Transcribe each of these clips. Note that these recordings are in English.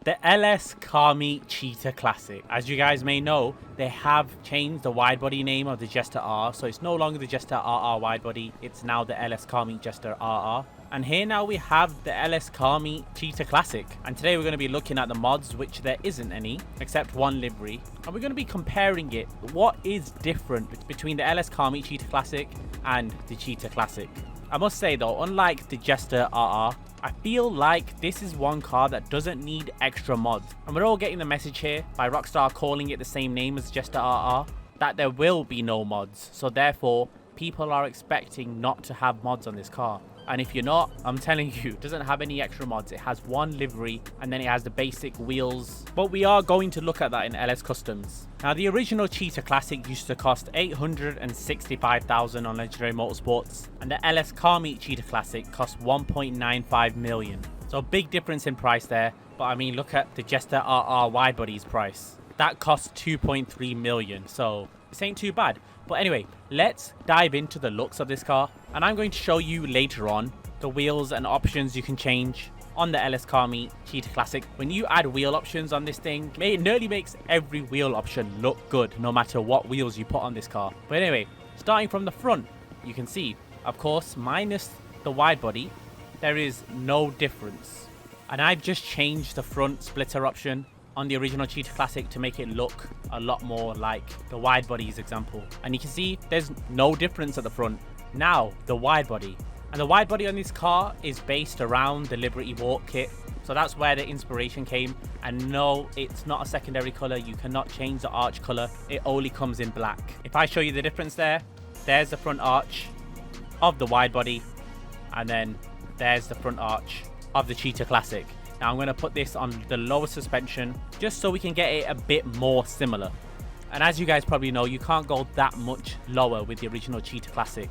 The LSCM Cheetah Classic. As you guys may know, they have changed the widebody name of the Jester R, so it's no longer the Jester RR widebody, it's now the LSCM Jester RR. And here now we have the LSCM Cheetah Classic, and today we're going to be looking at the mods, which there isn't any except one livery, and we're going to be comparing it. What is different between the LSCM Cheetah Classic and the Cheetah Classic? I must say though, unlike the Jester RR, I feel like this is one car that doesn't need extra mods. And we're all getting the message here by Rockstar calling it the same name as Jester RR, that there will be no mods. So therefore, people are expecting not to have mods on this car. And if you're not, I'm telling you, it doesn't have any extra mods. It has one livery and then it has the basic wheels. But we are going to look at that in LS Customs. Now, the original Cheetah Classic used to cost $865,000 on Legendary Motorsports, and the LSCM Cheetah Classic cost $1.95 million. So big difference in price there. But I mean, look at the Jester RR widebody's price. That costs $2.3 million. So this ain't too bad. But anyway, let's dive into the looks of this car, and I'm going to show you later on the wheels and options you can change on the LSCM Cheetah Classic. When you add wheel options on this thing, it nearly makes every wheel option look good, no matter what wheels you put on this car. But anyway, starting from the front, you can see, of course, minus the wide body, there is no difference. And I've just changed the front splitter option on the original Cheetah Classic to make it look a lot more like the wide body's example. And you can see there's no difference at the front. Now, the wide body. And the wide body on this car is based around the Liberty Walk kit. So that's where the inspiration came. And no, it's not a secondary color. You cannot change the arch color. It only comes in black. If I show you the difference there's the front arch of the wide body. And then there's the front arch of the Cheetah Classic. Now I'm going to put this on the lower suspension just so we can get it a bit more similar. And as you guys probably know, you can't go that much lower with the original Cheetah Classic.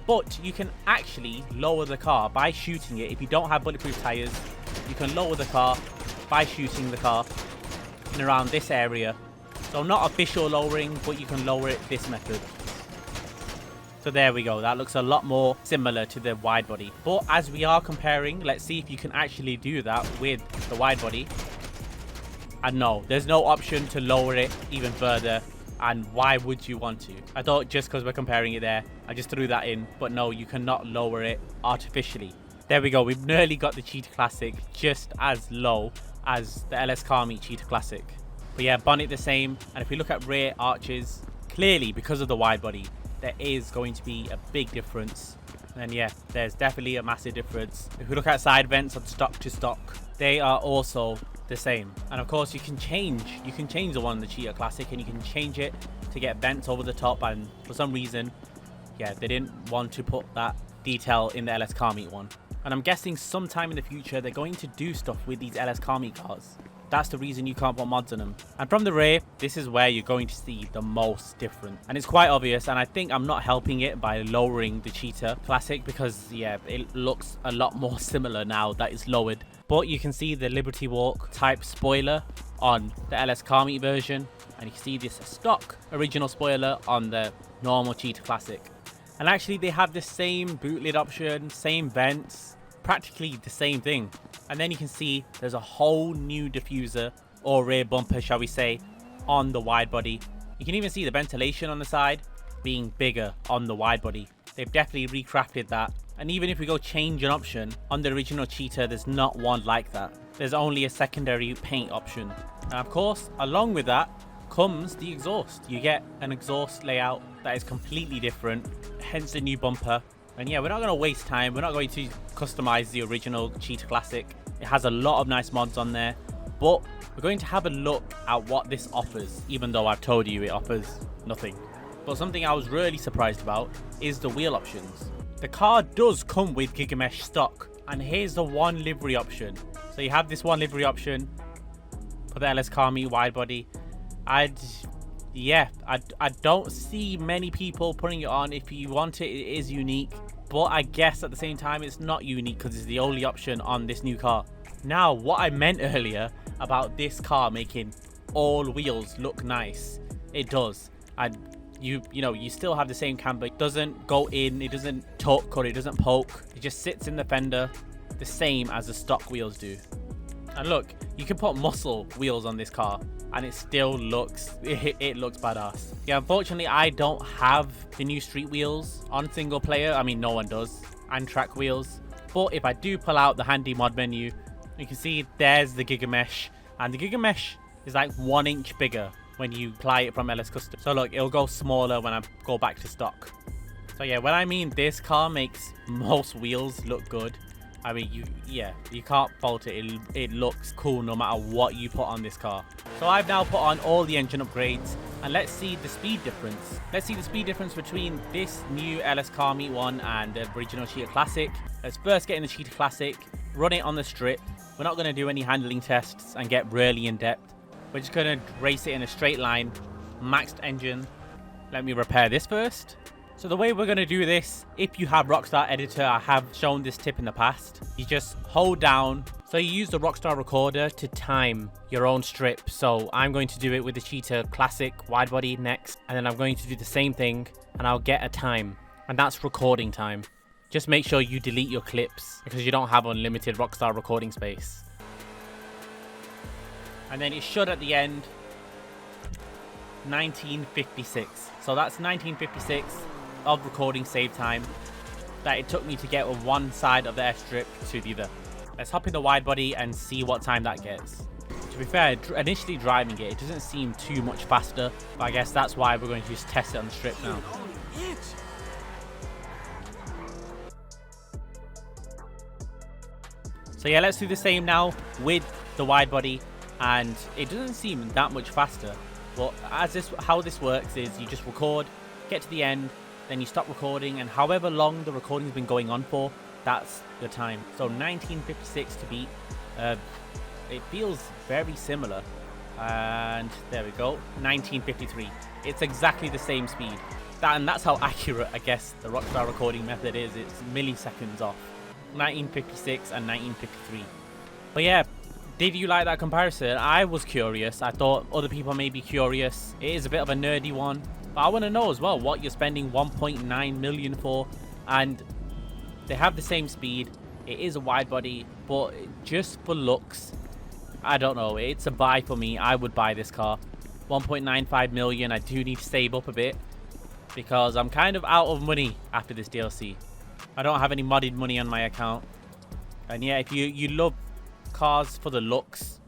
But you can actually lower the car by shooting it. If you don't have bulletproof tires, you can lower the car by shooting the car in around this area. So not official lowering, but you can lower it this method. So there we go, that looks a lot more similar to the wide body. But as we are comparing, let's see if you can actually do that with the wide body. And no, there's no option to lower it even further. And why would you want to? I thought just because we're comparing it there, I just threw that in. But no, you cannot lower it artificially. There we go, we've nearly got the Cheetah Classic just as low as the LSCM Cheetah Classic. But yeah, bonnet the same. And if we look at rear arches, clearly because of the wide body, there is going to be a big difference. And yeah, there's definitely a massive difference. If we look at side vents on stock to stock, they are also the same. And of course you can change the one in the Cheetah Classic, and you can change it to get vents over the top. And for some reason, yeah, they didn't want to put that detail in the LSCM one. And I'm guessing sometime in the future they're going to do stuff with these LSCM cars. That's the reason you can't put mods on them. And from the rear, this is where you're going to see the most difference. And it's quite obvious, and I think I'm not helping it by lowering the Cheetah Classic because, yeah, it looks a lot more similar now that it's lowered. But you can see the Liberty Walk type spoiler on the LSCM version. And you can see this stock original spoiler on the normal Cheetah Classic. And actually, they have the same boot lid option, same vents, practically the same thing. And then you can see there's a whole new diffuser or rear bumper, shall we say, on the wide body. You can even see the ventilation on the side being bigger on the wide body. They've definitely recrafted that. And even if we go change an option on the original Cheetah, there's not one like that. There's only a secondary paint option. And of course, along with that comes the exhaust. You get an exhaust layout that is completely different, hence the new bumper. And yeah, we're not going to waste time. We're not going to customize the original Cheetah Classic. It has a lot of nice mods on there. But we're going to have a look at what this offers, even though I've told you it offers nothing. But something I was really surprised about is the wheel options. The car does come with Gigamesh stock. And here's the one livery option. So you have this one livery option for the LSCM wide body. I don't see many people putting it on. If you want it, it is unique. But I guess at the same time, it's not unique because it's the only option on this new car. Now, what I meant earlier about this car making all wheels look nice, it does. And you still have the same camber. It doesn't go in, it doesn't tuck, or it doesn't poke. It just sits in the fender the same as the stock wheels do. And look, you can put muscle wheels on this car and it still looks, it looks badass. Yeah, unfortunately, I don't have the new street wheels on single player. I mean, no one does. And track wheels. But if I do pull out the handy mod menu, you can see there's the Giga Mesh. And the Giga Mesh is like 1 inch bigger when you apply it from LS Custom. So look, it'll go smaller when I go back to stock. So yeah, when I mean this car makes most wheels look good, I mean, you can't fault it. It looks cool no matter what you put on this car. So I've now put on all the engine upgrades, and let's see the speed difference. Let's see the speed difference between this new LS Car Meet one and the original Cheetah Classic. Let's first get in the Cheetah Classic, run it on the strip. We're not going to do any handling tests and get really in depth. We're just going to race it in a straight line, maxed engine. Let me repair this first. So the way we're going to do this, if you have Rockstar Editor, I have shown this tip in the past. You just hold down. So you use the Rockstar Recorder to time your own strip. So I'm going to do it with the Cheetah Classic wide body next. And then I'm going to do the same thing and I'll get a time. And that's recording time. Just make sure you delete your clips because you don't have unlimited Rockstar recording space. And then it should at the end, 1956. So that's 1956 of recording save time that it took me to get on one side of the airstrip to the other. Let's hop in the wide body and see what time that gets. To be fair, initially driving it doesn't seem too much faster, but I guess that's why we're going to just test it on the strip now. So yeah, let's do the same now with the wide body, and it doesn't seem that much faster. But how this works is you just record, get to the end, then you stop recording, and however long the recording's been going on for, that's the time. So 1956 to beat. It feels very similar. And there we go, 1953. It's exactly the same speed. And that's how accurate, I guess, the Rockstar recording method is. It's milliseconds off. 1956 and 1953. But yeah, did you like that comparison? I was curious. I thought other people may be curious. It is a bit of a nerdy one. But I want to know as well what you're spending 1.9 million for. And they have the same speed. It is a wide body, but just for looks, I don't know. It's a buy for me. I would buy this car. 1.95 million. I do need to save up a bit because I'm kind of out of money after this DLC. I don't have any modded money on my account. And yeah, if you love cars for the looks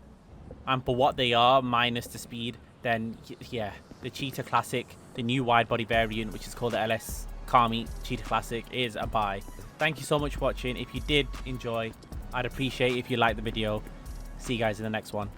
and for what they are minus the speed, then yeah, the Cheetah Classic, the new wide body variant, which is called the LS Car Meet Cheetah Classic, is a buy. Thank you so much for watching. If you did enjoy, I'd appreciate if you liked the video. See you guys in the next one.